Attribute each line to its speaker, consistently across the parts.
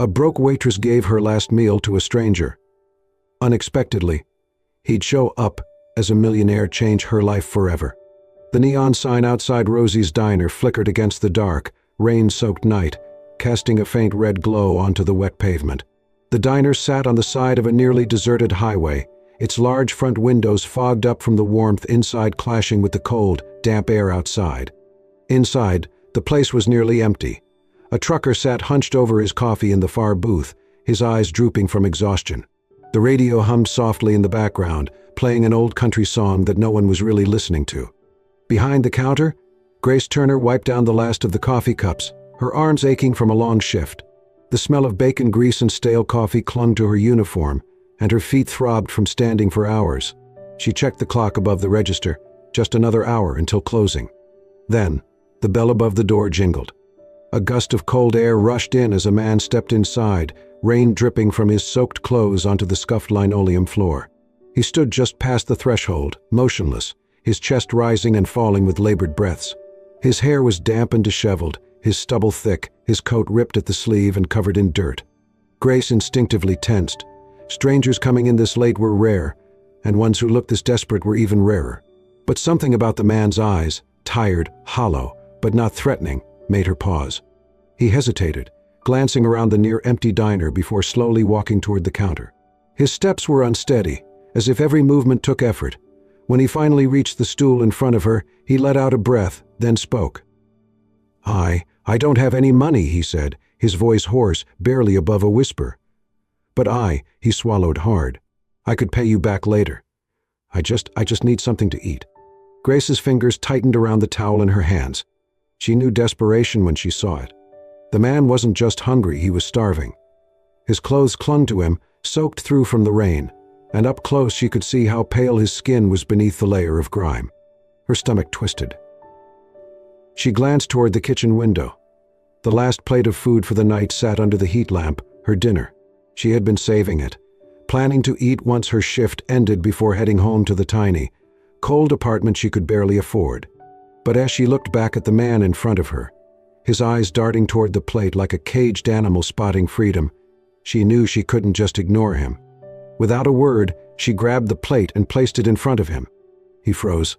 Speaker 1: A broke waitress gave her last meal to a stranger. Unexpectedly, he'd show up as a millionaire, change her life forever. The neon sign outside Rosie's diner flickered against the dark, rain-soaked night, casting a faint red glow onto the wet pavement. The diner sat on the side of a nearly deserted highway, its large front windows fogged up from the warmth inside clashing with the cold, damp air outside. Inside, the place was nearly empty. A trucker sat hunched over his coffee in the far booth, his eyes drooping from exhaustion. The radio hummed softly in the background, playing an old country song that no one was really listening to. Behind the counter, Grace Turner wiped down the last of the coffee cups, her arms aching from a long shift. The smell of bacon grease and stale coffee clung to her uniform, and her feet throbbed from standing for hours. She checked the clock above the register, just another hour until closing. Then, the bell above the door jingled. A gust of cold air rushed in as a man stepped inside, rain dripping from his soaked clothes onto the scuffed linoleum floor. He stood just past the threshold, motionless, his chest rising and falling with labored breaths. His hair was damp and disheveled, his stubble thick, his coat ripped at the sleeve and covered in dirt. Grace instinctively tensed. Strangers coming in this late were rare, and ones who looked this desperate were even rarer. But something about the man's eyes, tired, hollow, but not threatening, made her pause. He hesitated, glancing around the near-empty diner before slowly walking toward the counter. His steps were unsteady, as if every movement took effort. When he finally reached the stool in front of her, he let out a breath, then spoke. I don't have any money," he said, his voice hoarse, barely above a whisper. "But he swallowed hard. "I could pay you back later. I just need something to eat." Grace's fingers tightened around the towel in her hands. She knew desperation when she saw it. The man wasn't just hungry, he was starving. His clothes clung to him, soaked through from the rain, and up close she could see how pale his skin was beneath the layer of grime. Her stomach twisted. She glanced toward the kitchen window. The last plate of food for the night sat under the heat lamp, her dinner. She had been saving it, planning to eat once her shift ended before heading home to the tiny, cold apartment she could barely afford. But as she looked back at the man in front of her, his eyes darting toward the plate like a caged animal spotting freedom, she knew she couldn't just ignore him. Without a word, she grabbed the plate and placed it in front of him. He froze.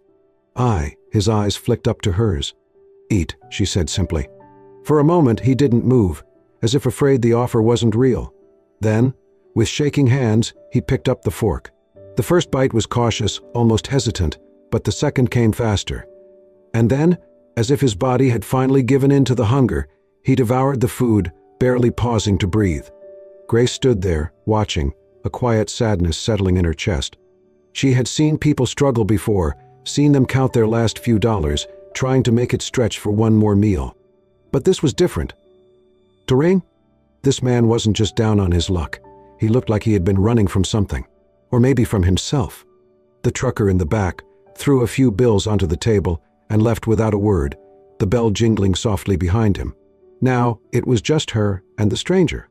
Speaker 1: His eyes flicked up to hers. "Eat," she said simply. For a moment, he didn't move, as if afraid the offer wasn't real. Then, with shaking hands, he picked up the fork. The first bite was cautious, almost hesitant, but the second came faster. And then, as if his body had finally given in to the hunger, he devoured the food, barely pausing to breathe. Grace stood there, watching, a quiet sadness settling in her chest. She had seen people struggle before, seen them count their last few dollars, trying to make it stretch for one more meal. But this was different. Terrain? This man wasn't just down on his luck. He looked like he had been running from something, or maybe from himself. The trucker in the back threw a few bills onto the table and left without a word, the bell jingling softly behind him. Now it was just her and the stranger.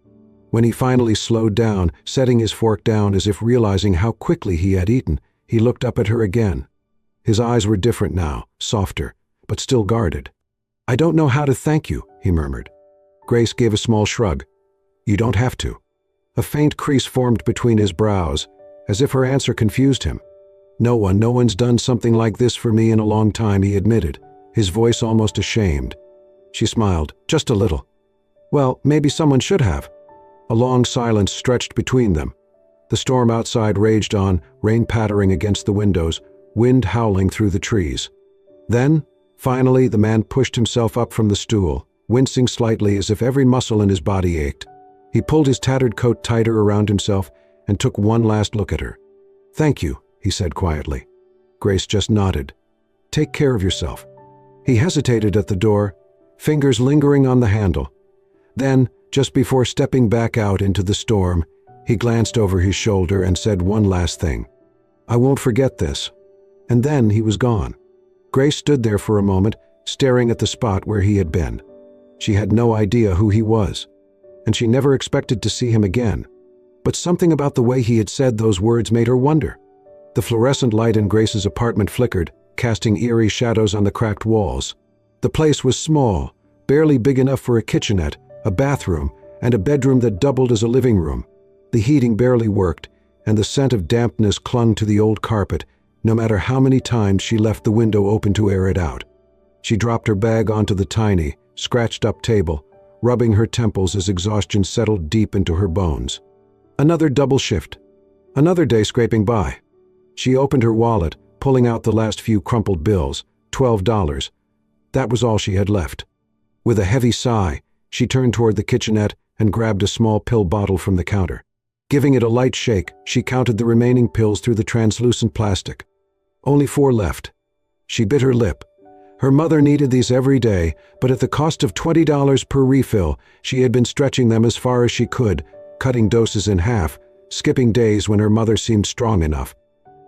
Speaker 1: When he finally slowed down, setting his fork down as if realizing how quickly he had eaten, he looked up at her again. His eyes were different now, softer, but still guarded. "I don't know how to thank you," he murmured. Grace gave a small shrug. "You don't have to." A faint crease formed between his brows, as if her answer confused him. No one's done something like this for me in a long time," he admitted, his voice almost ashamed. She smiled, just a little. "Well, maybe someone should have." A long silence stretched between them. The storm outside raged on, rain pattering against the windows, wind howling through the trees. Then, finally, the man pushed himself up from the stool, wincing slightly as if every muscle in his body ached. He pulled his tattered coat tighter around himself and took one last look at her. "Thank you," he said quietly. Grace just nodded. "Take care of yourself." He hesitated at the door, fingers lingering on the handle. Then, just before stepping back out into the storm, he glanced over his shoulder and said one last thing. "I won't forget this." And then he was gone. Grace stood there for a moment, staring at the spot where he had been. She had no idea who he was, and she never expected to see him again. But something about the way he had said those words made her wonder. The fluorescent light in Grace's apartment flickered, casting eerie shadows on the cracked walls. The place was small, barely big enough for a kitchenette, a bathroom, and a bedroom that doubled as a living room. The heating barely worked, and the scent of dampness clung to the old carpet, no matter how many times she left the window open to air it out. She dropped her bag onto the tiny, scratched-up table, rubbing her temples as exhaustion settled deep into her bones. Another double shift. Another day scraping by. She opened her wallet, pulling out the last few crumpled bills, $12. That was all she had left. With a heavy sigh, she turned toward the kitchenette and grabbed a small pill bottle from the counter. Giving it a light shake, she counted the remaining pills through the translucent plastic. Only 4 left. She bit her lip. Her mother needed these every day, but at the cost of $20 per refill, she had been stretching them as far as she could, cutting doses in half, skipping days when her mother seemed strong enough.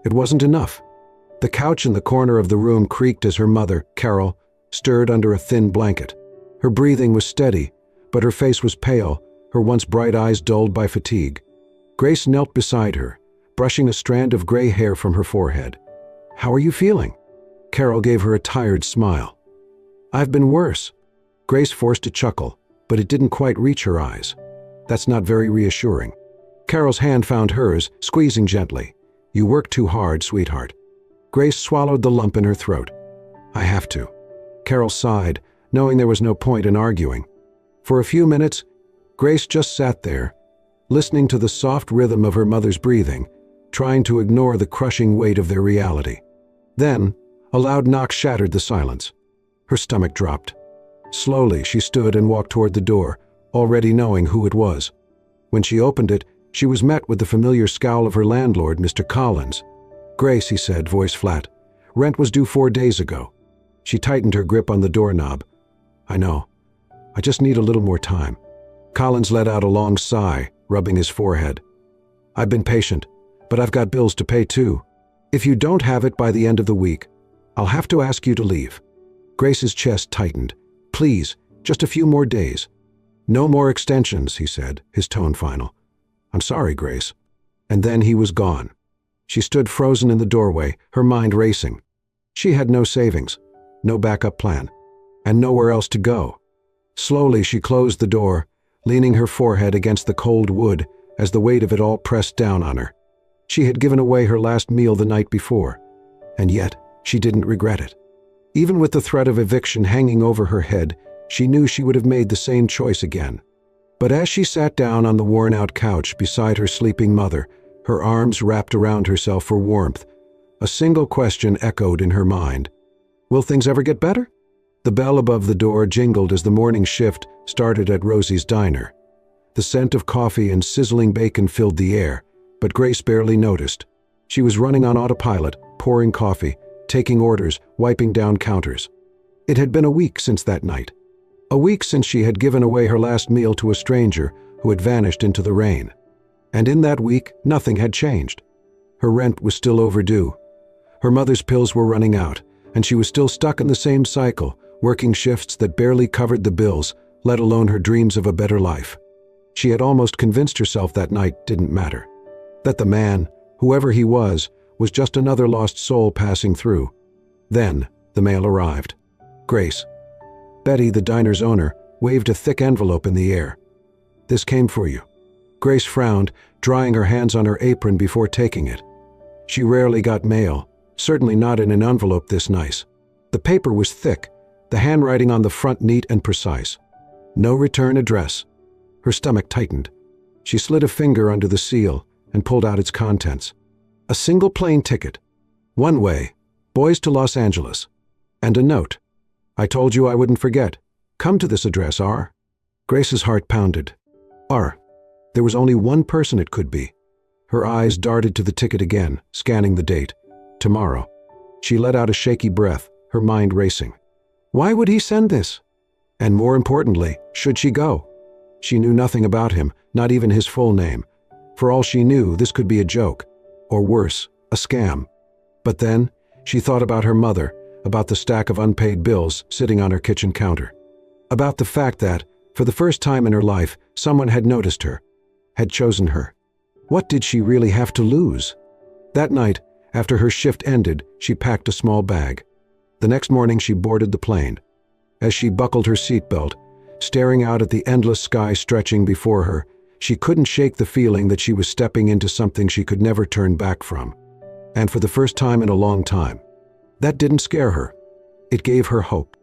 Speaker 1: It wasn't enough. The couch in the corner of the room creaked as her mother, Carol, stirred under a thin blanket. Her breathing was steady, but her face was pale, her once bright eyes dulled by fatigue. Grace knelt beside her, brushing a strand of gray hair from her forehead. "How are you feeling?" Carol gave her a tired smile. "I've been worse." Grace forced a chuckle, but it didn't quite reach her eyes. That's not very reassuring. Carol's hand found hers, squeezing gently. "You work too hard, sweetheart." Grace swallowed the lump in her throat. "I have to." Carol sighed, knowing there was no point in arguing. For a few minutes, Grace just sat there, listening to the soft rhythm of her mother's breathing, trying to ignore the crushing weight of their reality. Then, a loud knock shattered the silence. Her stomach dropped. Slowly, she stood and walked toward the door, already knowing who it was. When she opened it, she was met with the familiar scowl of her landlord, Mr. Collins. "Grace," he said, voice flat. "Rent was due 4 days ago." She tightened her grip on the doorknob. "I know. I just need a little more time." Collins let out a long sigh, rubbing his forehead. "I've been patient, but I've got bills to pay too. If you don't have it by the end of the week, I'll have to ask you to leave." Grace's chest tightened. "Please, just a few more days." "No more extensions," he said, his tone final. "I'm sorry, Grace." And then he was gone. She stood frozen in the doorway, her mind racing. She had no savings, no backup plan, and nowhere else to go. Slowly she closed the door, leaning her forehead against the cold wood as the weight of it all pressed down on her. She had given away her last meal the night before, and yet she didn't regret it. Even with the threat of eviction hanging over her head, she knew she would have made the same choice again. But as she sat down on the worn-out couch beside her sleeping mother, her arms wrapped around herself for warmth, a single question echoed in her mind. Will things ever get better? The bell above the door jingled as the morning shift started at Rosie's diner. The scent of coffee and sizzling bacon filled the air, but Grace barely noticed. She was running on autopilot, pouring coffee, taking orders, wiping down counters. It had been a week since that night. A week since she had given away her last meal to a stranger who had vanished into the rain. And in that week, nothing had changed. Her rent was still overdue. Her mother's pills were running out, and she was still stuck in the same cycle, working shifts that barely covered the bills, let alone her dreams of a better life. She had almost convinced herself that night didn't matter. That the man, whoever he was just another lost soul passing through. Then, the mail arrived. Grace. Betty, the diner's owner, waved a thick envelope in the air. "This came for you." Grace frowned, drying her hands on her apron before taking it. She rarely got mail, certainly not in an envelope this nice. The paper was thick, the handwriting on the front neat and precise. No return address. Her stomach tightened. She slid a finger under the seal and pulled out its contents. A single plane ticket. One way, boys to Los Angeles. And a note. "I told you I wouldn't forget. Come to this address, R." Grace's heart pounded. R. There was only one person it could be. Her eyes darted to the ticket again, scanning the date. Tomorrow. She let out a shaky breath, her mind racing. Why would he send this? And more importantly, should she go? She knew nothing about him, not even his full name. For all she knew, this could be a joke. Or worse, a scam. But then, she thought about her mother, about the stack of unpaid bills sitting on her kitchen counter. About the fact that, for the first time in her life, someone had noticed her, had chosen her. What did she really have to lose? That night, after her shift ended, she packed a small bag. The next morning she boarded the plane. As she buckled her seatbelt, Staring out at the endless sky stretching before her, she couldn't shake the feeling that she was stepping into something she could never turn back from. And for the first time in a long time. That didn't scare her. It gave her hope.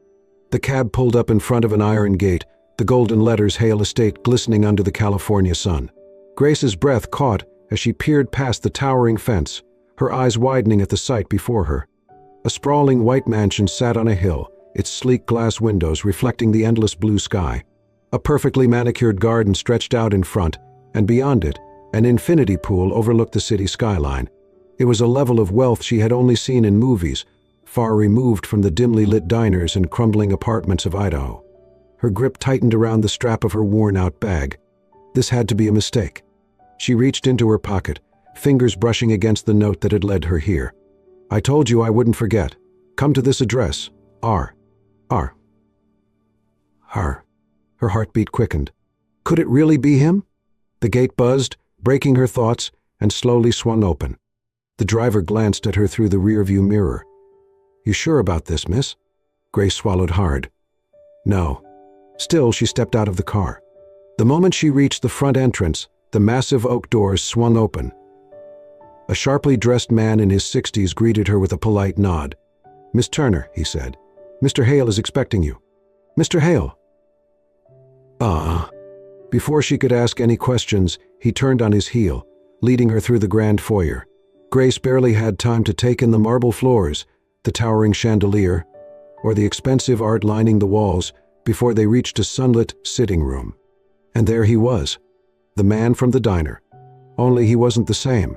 Speaker 1: The cab pulled up in front of an iron gate, the golden letters Hale Estate glistening under the California sun. Grace's breath caught as she peered past the towering fence, her eyes widening at the sight before her. A sprawling white mansion sat on a hill, its sleek glass windows reflecting the endless blue sky. A perfectly manicured garden stretched out in front, and beyond it, an infinity pool overlooked the city skyline. It was a level of wealth she had only seen in movies, far removed from the dimly lit diners and crumbling apartments of Idaho. Her grip tightened around the strap of her worn-out bag. This had to be a mistake. She reached into her pocket, fingers brushing against the note that had led her here. "I told you I wouldn't forget. Come to this address. R. R. R." Her heartbeat quickened. Could it really be him? The gate buzzed, breaking her thoughts, and slowly swung open. The driver glanced at her through the rearview mirror. "You sure about this, miss?" Grace swallowed hard. No. Still, she stepped out of the car. The moment she reached the front entrance, the massive oak doors swung open. A sharply dressed man in his 60s greeted her with a polite nod. "Miss Turner," he said. "Mr. Hale is expecting you." "Mr. Hale." Before she could ask any questions, he turned on his heel, leading her through the grand foyer. Grace barely had time to take in the marble floors, the towering chandelier, or the expensive art lining the walls before they reached a sunlit sitting room. And there he was, the man from the diner. Only he wasn't the same.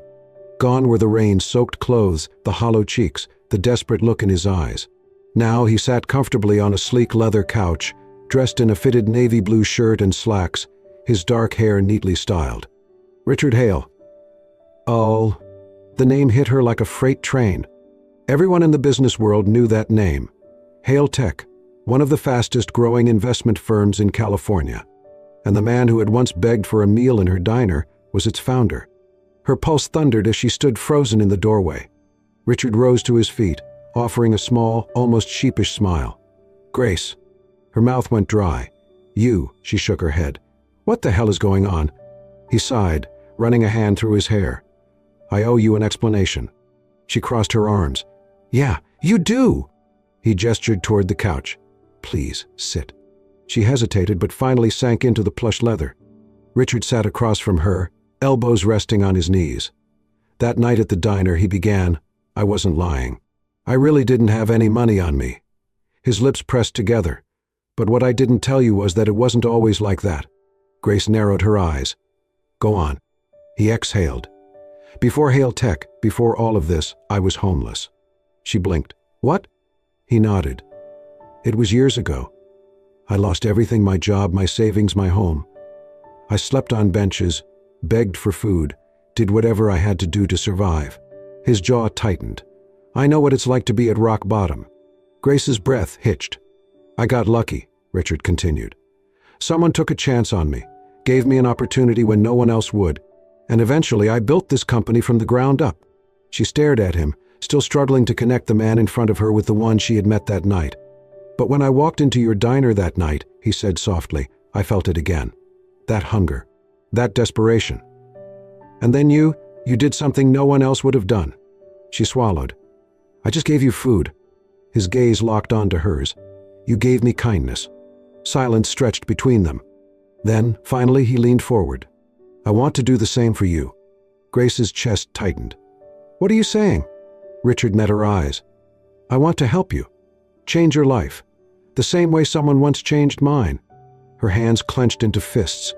Speaker 1: Gone were the rain-soaked clothes, the hollow cheeks, the desperate look in his eyes. Now he sat comfortably on a sleek leather couch, dressed in a fitted navy blue shirt and slacks, his dark hair neatly styled. Richard Hale. Oh, the name hit her like a freight train. Everyone in the business world knew that name. Hale Tech, one of the fastest-growing investment firms in California. And the man who had once begged for a meal in her diner was its founder. Her pulse thundered as she stood frozen in the doorway. Richard rose to his feet, offering a small, almost sheepish smile. "Grace." Her mouth went dry. "You," she shook her head. "What the hell is going on?" He sighed, running a hand through his hair. "I owe you an explanation." She crossed her arms. "Yeah, you do!" He gestured toward the couch. "Please, sit." She hesitated but finally sank into the plush leather. Richard sat across from her, elbows resting on his knees. That night at the diner, he began, "I wasn't lying. I really didn't have any money on me." His lips pressed together. "But what I didn't tell you was that it wasn't always like that." Grace narrowed her eyes. "Go on." He exhaled. "Before Hale Tech, before all of this, I was homeless." She blinked. "What?" He nodded. "It was years ago. I lost everything, my job, my savings, my home. I slept on benches, begged for food, did whatever I had to do to survive." His jaw tightened. "I know what it's like to be at rock bottom." Grace's breath hitched. "I got lucky," Richard continued. "Someone took a chance on me, gave me an opportunity when no one else would, and eventually I built this company from the ground up." She stared at him, still struggling to connect the man in front of her with the one she had met that night. "But when I walked into your diner that night," he said softly, "I felt it again. That hunger, that desperation. And then you did something no one else would have done." She swallowed. "I just gave you food." His gaze locked onto hers. "You gave me kindness." Silence stretched between them. Then, finally, he leaned forward. "I want to do the same for you." Grace's chest tightened. "What are you saying?" Richard met her eyes. "I want to help you. Change your life. The same way someone once changed mine." Her hands clenched into fists.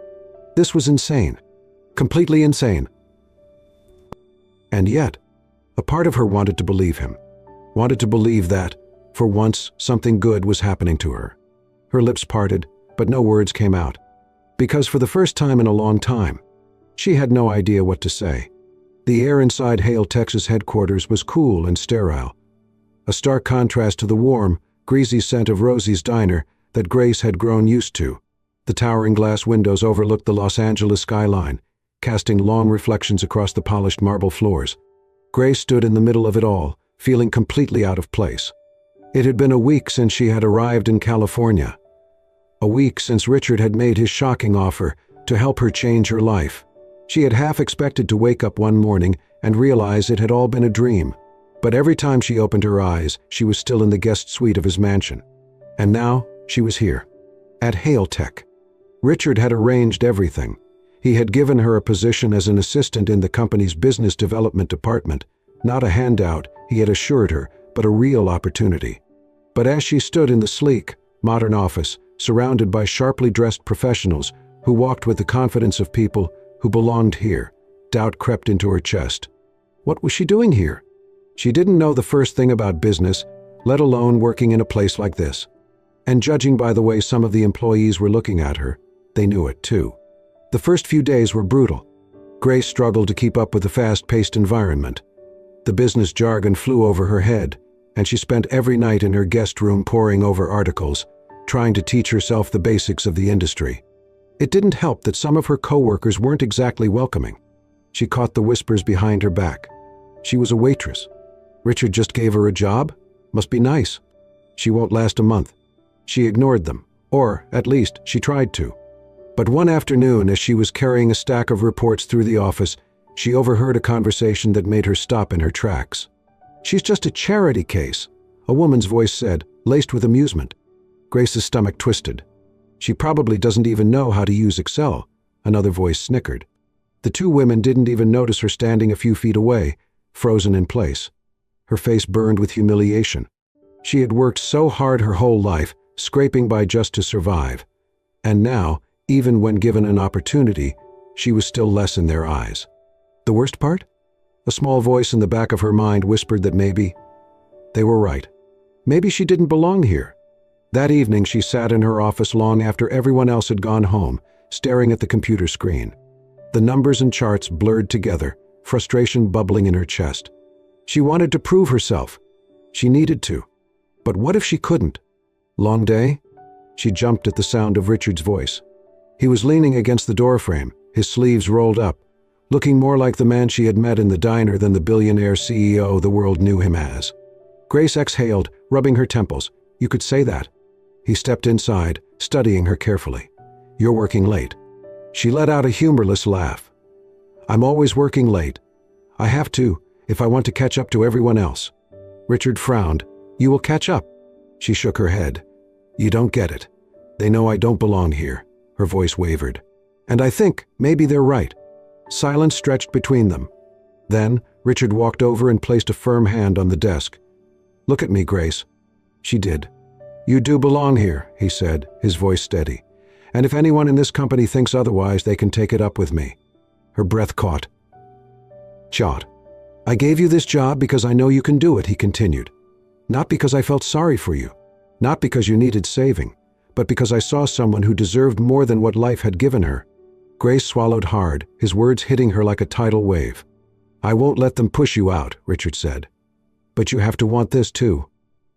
Speaker 1: This was insane. Completely insane. And yet, a part of her wanted to believe him. Wanted to believe that, for once, something good was happening to her. Her lips parted, but no words came out. Because for the first time in a long time, she had no idea what to say. The air inside Hale, Texas headquarters was cool and sterile. A stark contrast to the warm, greasy scent of Rosie's diner that Grace had grown used to. The towering glass windows overlooked the Los Angeles skyline, casting long reflections across the polished marble floors. Grace stood in the middle of it all, feeling completely out of place. It had been a week since she had arrived in California. A week since Richard had made his shocking offer to help her change her life. She had half expected to wake up one morning and realize it had all been a dream. But every time she opened her eyes, she was still in the guest suite of his mansion. And now, she was here. At Hale Tech. Richard had arranged everything. He had given her a position as an assistant in the company's business development department. Not a handout, he had assured her, but a real opportunity. But as she stood in the sleek, modern office, surrounded by sharply dressed professionals who walked with the confidence of people who belonged here, doubt crept into her chest. What was she doing here? She didn't know the first thing about business, let alone working in a place like this. And judging by the way some of the employees were looking at her, they knew it too. The first few days were brutal. Grace struggled to keep up with the fast-paced environment. The business jargon flew over her head, and she spent every night in her guest room poring over articles, trying to teach herself the basics of the industry. It didn't help that some of her coworkers weren't exactly welcoming. She caught the whispers behind her back. She was a waitress. Richard just gave her a job? Must be nice. She won't last a month. She ignored them, or, at least, she tried to. But one afternoon, as she was carrying a stack of reports through the office, she overheard a conversation that made her stop in her tracks. "She's just a charity case," a woman's voice said, laced with amusement. Grace's stomach twisted. "She probably doesn't even know how to use Excel," another voice snickered. The two women didn't even notice her standing a few feet away, frozen in place. Her face burned with humiliation. She had worked so hard her whole life, scraping by just to survive. And now, even when given an opportunity, she was still less in their eyes. The worst part? A small voice in the back of her mind whispered that maybe they were right. Maybe she didn't belong here. That evening she sat in her office long after everyone else had gone home, staring at the computer screen. The numbers and charts blurred together, frustration bubbling in her chest. She wanted to prove herself. She needed to. But what if she couldn't? Long day? She jumped at the sound of Richard's voice. He was leaning against the doorframe, his sleeves rolled up, looking more like the man she had met in the diner than the billionaire CEO the world knew him as. Grace exhaled, rubbing her temples. "You could say that." He stepped inside, studying her carefully. "You're working late." She let out a humorless laugh. "I'm always working late. I have to, if I want to catch up to everyone else." Richard frowned. "You will catch up." She shook her head. "You don't get it. They know I don't belong here." Her voice wavered. "And I think maybe they're right." Silence stretched between them. Then, Richard walked over and placed a firm hand on the desk. "Look at me, Grace." She did. "You do belong here," he said, his voice steady. "And if anyone in this company thinks otherwise, they can take it up with me." Her breath caught. "Chot. I gave you this job because I know you can do it," he continued. "Not because I felt sorry for you. Not because you needed saving. But because I saw someone who deserved more than what life had given her." Grace swallowed hard, his words hitting her like a tidal wave. "I won't let them push you out," Richard said. "But you have to want this too."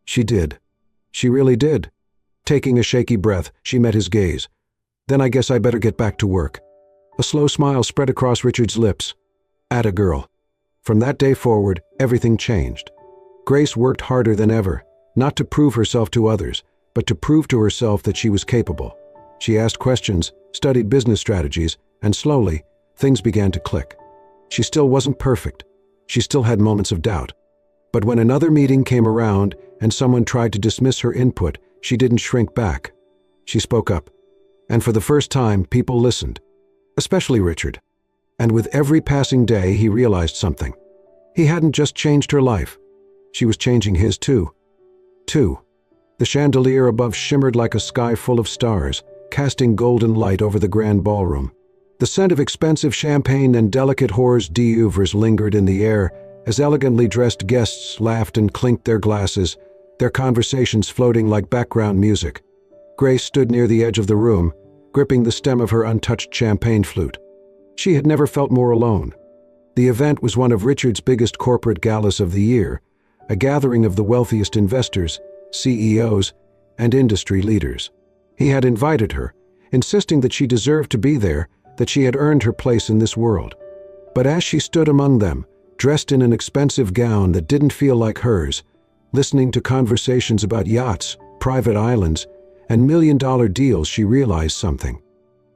Speaker 1: She did. She really did. Taking a shaky breath, she met his gaze. "Then I guess I better get back to work." A slow smile spread across Richard's lips. "Atta girl." From that day forward, everything changed. Grace worked harder than ever, not to prove herself to others, but to prove to herself that she was capable. She asked questions, studied business strategies, and slowly, things began to click. She still wasn't perfect. She still had moments of doubt. But when another meeting came around and someone tried to dismiss her input, she didn't shrink back. She spoke up. And for the first time, people listened. Especially Richard. And with every passing day, he realized something. He hadn't just changed her life. She was changing his too. The chandelier above shimmered like a sky full of stars, casting golden light over the grand ballroom. The scent of expensive champagne and delicate hors d'oeuvres lingered in the air as elegantly dressed guests laughed and clinked their glasses, their conversations floating like background music. Grace stood near the edge of the room, gripping the stem of her untouched champagne flute. She had never felt more alone. The event was one of Richard's biggest corporate galas of the year, a gathering of the wealthiest investors, CEOs, and industry leaders. He had invited her, insisting that she deserved to be there, that she had earned her place in this world. But as she stood among them, dressed in an expensive gown that didn't feel like hers, listening to conversations about yachts, private islands, and million-dollar deals, she realized something.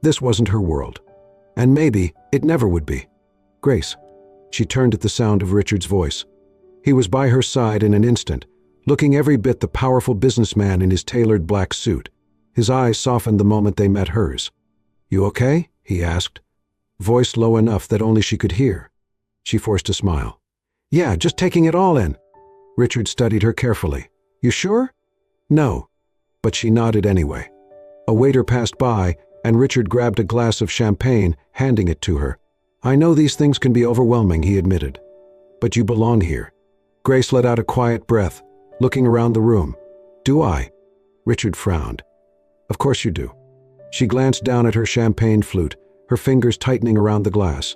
Speaker 1: This wasn't her world. And maybe it never would be. Grace. She turned at the sound of Richard's voice. He was by her side in an instant, looking every bit the powerful businessman in his tailored black suit. His eyes softened the moment they met hers. "You okay?" he asked, voice low enough that only she could hear. She forced a smile. "Yeah, just taking it all in." Richard studied her carefully. "You sure?" "No." But she nodded anyway. A waiter passed by, and Richard grabbed a glass of champagne, handing it to her. "I know these things can be overwhelming," he admitted. "But you belong here." Grace let out a quiet breath, looking around the room. "Do I?" Richard frowned. "Of course you do." She glanced down at her champagne flute, her fingers tightening around the glass.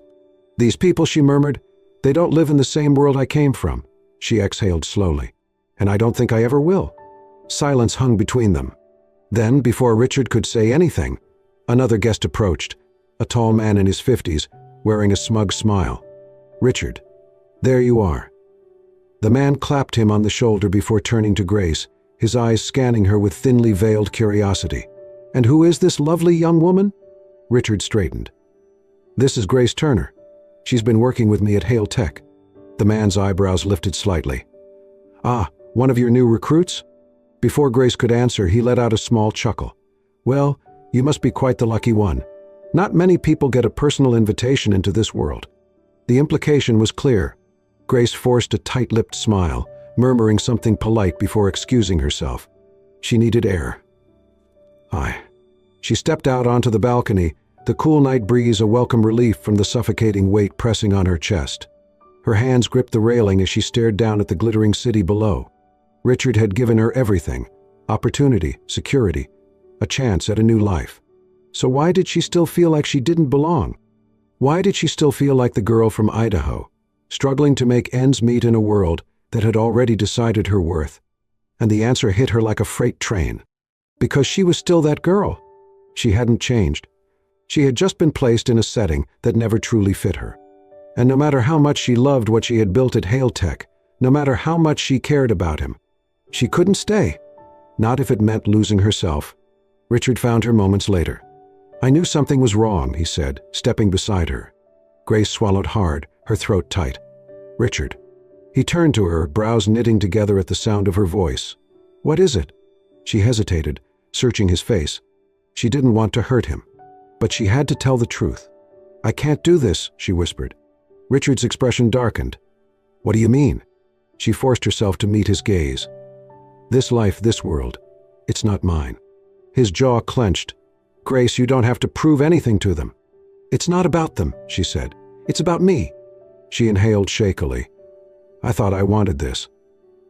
Speaker 1: "These people," she murmured, "they don't live in the same world I came from." She exhaled slowly. "And I don't think I ever will." Silence hung between them. Then, before Richard could say anything, another guest approached, a tall man in his 50s, wearing a smug smile. "Richard, there you are." The man clapped him on the shoulder before turning to Grace, his eyes scanning her with thinly veiled curiosity. "And who is this lovely young woman?" Richard straightened. "This is Grace Turner. She's been working with me at Hale Tech." The man's eyebrows lifted slightly. "Ah, one of your new recruits?" Before Grace could answer, he let out a small chuckle. "Well, you must be quite the lucky one. Not many people get a personal invitation into this world." The implication was clear. Grace forced a tight-lipped smile, murmuring something polite before excusing herself. She needed air. "Aye." She stepped out onto the balcony, the cool night breeze a welcome relief from the suffocating weight pressing on her chest. Her hands gripped the railing as she stared down at the glittering city below. Richard had given her everything: opportunity, security, a chance at a new life. So why did she still feel like she didn't belong? Why did she still feel like the girl from Idaho, struggling to make ends meet in a world that had already decided her worth? And the answer hit her like a freight train. Because she was still that girl. She hadn't changed. She had just been placed in a setting that never truly fit her. And no matter how much she loved what she had built at Hale Tech, no matter how much she cared about him, she couldn't stay. Not if it meant losing herself. Richard found her moments later. "I knew something was wrong," he said, stepping beside her. Grace swallowed hard, her throat tight. "Richard." He turned to her, brows knitting together at the sound of her voice. "What is it?" She hesitated, searching his face. She didn't want to hurt him, but she had to tell the truth. "I can't do this," she whispered. Richard's expression darkened. "What do you mean?" She forced herself to meet his gaze. "This life, this world, it's not mine." His jaw clenched. "Grace, you don't have to prove anything to them." "It's not about them," she said. "It's about me." She inhaled shakily. "I thought I wanted this.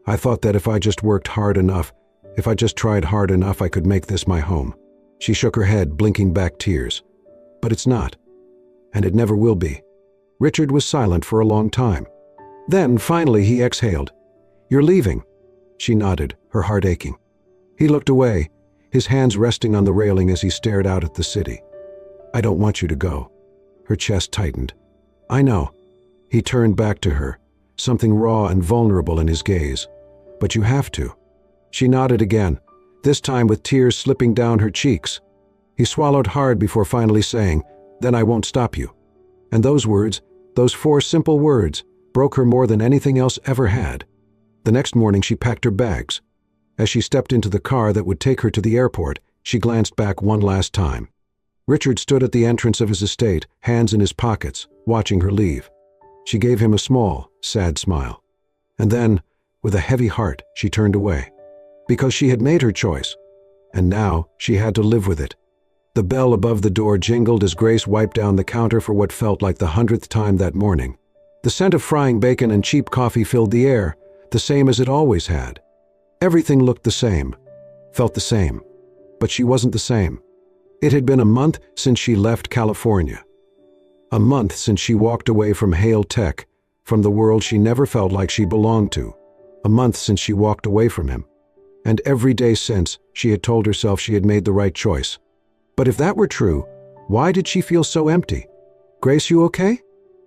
Speaker 1: I thought that if I just worked hard enough, if I just tried hard enough, I could make this my home." She shook her head, blinking back tears. "But it's not. And it never will be." Richard was silent for a long time. Then, finally, he exhaled. "You're leaving." She nodded, her heart aching. He looked away, his hands resting on the railing as he stared out at the city. "I don't want you to go." Her chest tightened. "I know." He turned back to her, something raw and vulnerable in his gaze. "But you have to." She nodded again, this time with tears slipping down her cheeks. He swallowed hard before finally saying, "Then I won't stop you." And those words, those 4 simple words, broke her more than anything else ever had. The next morning she packed her bags. As she stepped into the car that would take her to the airport, she glanced back one last time. Richard stood at the entrance of his estate, hands in his pockets, watching her leave. She gave him a small, sad smile. And then, with a heavy heart, she turned away. Because she had made her choice. And now she had to live with it. The bell above the door jingled as Grace wiped down the counter for what felt like the 100th time that morning. The scent of frying bacon and cheap coffee filled the air, the same as it always had. Everything looked the same, felt the same. But she wasn't the same. It had been a month since she left California. A month since she walked away from Hale Tech, from the world she never felt like she belonged to. A month since she walked away from him. And every day since, she had told herself she had made the right choice. But if that were true, why did she feel so empty? "Grace, you okay?"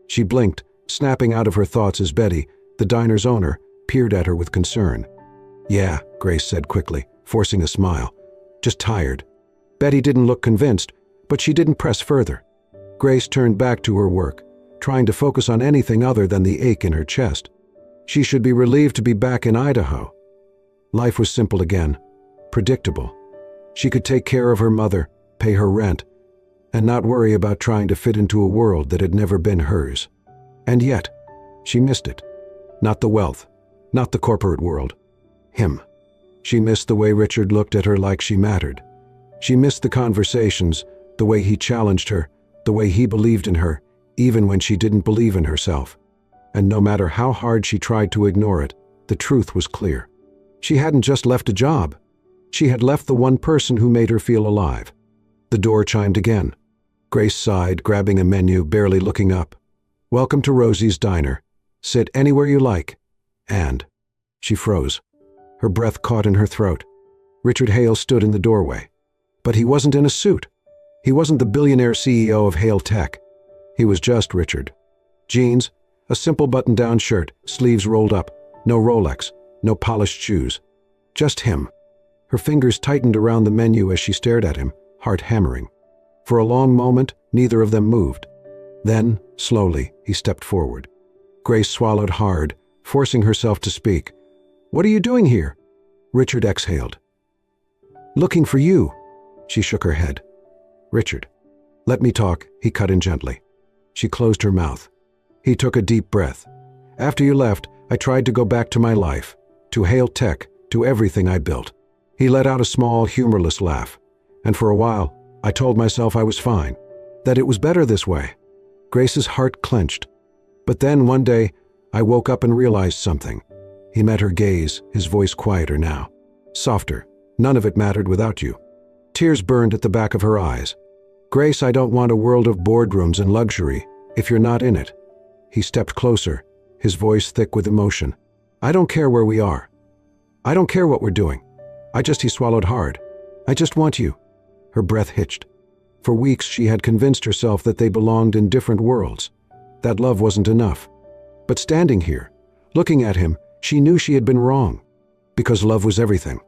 Speaker 1: She blinked, snapping out of her thoughts as Betty, the diner's owner, peered at her with concern. "Yeah," Grace said quickly, forcing a smile. just tired. Betty didn't look convinced, but she didn't press further. Grace turned back to her work, trying to focus on anything other than the ache in her chest. She should be relieved to be back in Idaho. Life was simple again, predictable. She could take care of her mother, pay her rent, and not worry about trying to fit into a world that had never been hers. And yet, she missed it. Not the wealth, not the corporate world. Him. She missed the way Richard looked at her like she mattered. She missed the conversations, the way he challenged her, the way he believed in her, even when she didn't believe in herself. And no matter how hard she tried to ignore it, the truth was clear. She hadn't just left a job. She had left the one person who made her feel alive. The door chimed again. Grace sighed, grabbing a menu, barely looking up. "Welcome to Rosie's Diner. Sit anywhere you like." And she froze. Her breath caught in her throat. Richard Hale stood in the doorway. But he wasn't in a suit. He wasn't the billionaire CEO of Hale Tech. He was just Richard. Jeans, a simple button-down shirt, sleeves rolled up, no Rolex, no polished shoes. Just him. Her fingers tightened around the menu as she stared at him, heart hammering. For a long moment, neither of them moved. Then, slowly, he stepped forward. Grace swallowed hard, forcing herself to speak. "What are you doing here?" Richard exhaled. "Looking for you." She shook her head. "Richard, let me talk," he cut in gently. She closed her mouth. He took a deep breath. "After you left, I tried to go back to my life, to Hale Tech, to everything I built." He let out a small, humorless laugh. "And for a while, I told myself I was fine, that it was better this way." Grace's heart clenched. "But then, one day, I woke up and realized something." He met her gaze, his voice quieter now. Softer. "None of it mattered without you." Tears burned at the back of her eyes. "Grace, I don't want a world of boardrooms and luxury, if you're not in it." He stepped closer, his voice thick with emotion. "I don't care where we are. I don't care what we're doing. He swallowed hard. I just want you." Her breath hitched. For weeks she had convinced herself that they belonged in different worlds, that love wasn't enough. But standing here, looking at him, she knew she had been wrong, because love was everything.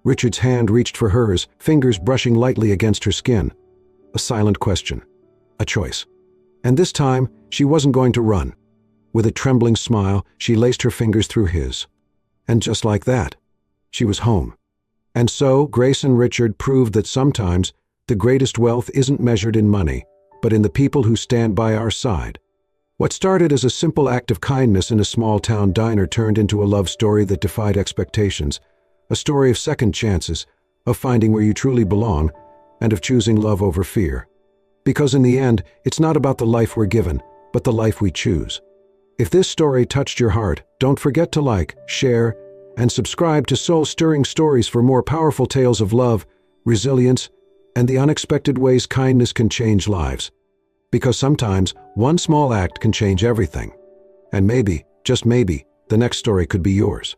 Speaker 1: Richard's hand reached for hers, fingers brushing lightly against her skin. A silent question. A choice. And this time, she wasn't going to run. With a trembling smile, she laced her fingers through his. And just like that, she was home. And so, Grace and Richard proved that sometimes the greatest wealth isn't measured in money, but in the people who stand by our side. What started as a simple act of kindness in a small-town diner turned into a love story that defied expectations, a story of second chances, of finding where you truly belong, and of choosing love over fear. Because in the end, it's not about the life we're given, but the life we choose. If this story touched your heart, don't forget to like, share, and subscribe to Soul-Stirring Stories for more powerful tales of love, resilience, and the unexpected ways kindness can change lives. Because sometimes, one small act can change everything. And maybe, just maybe, the next story could be yours.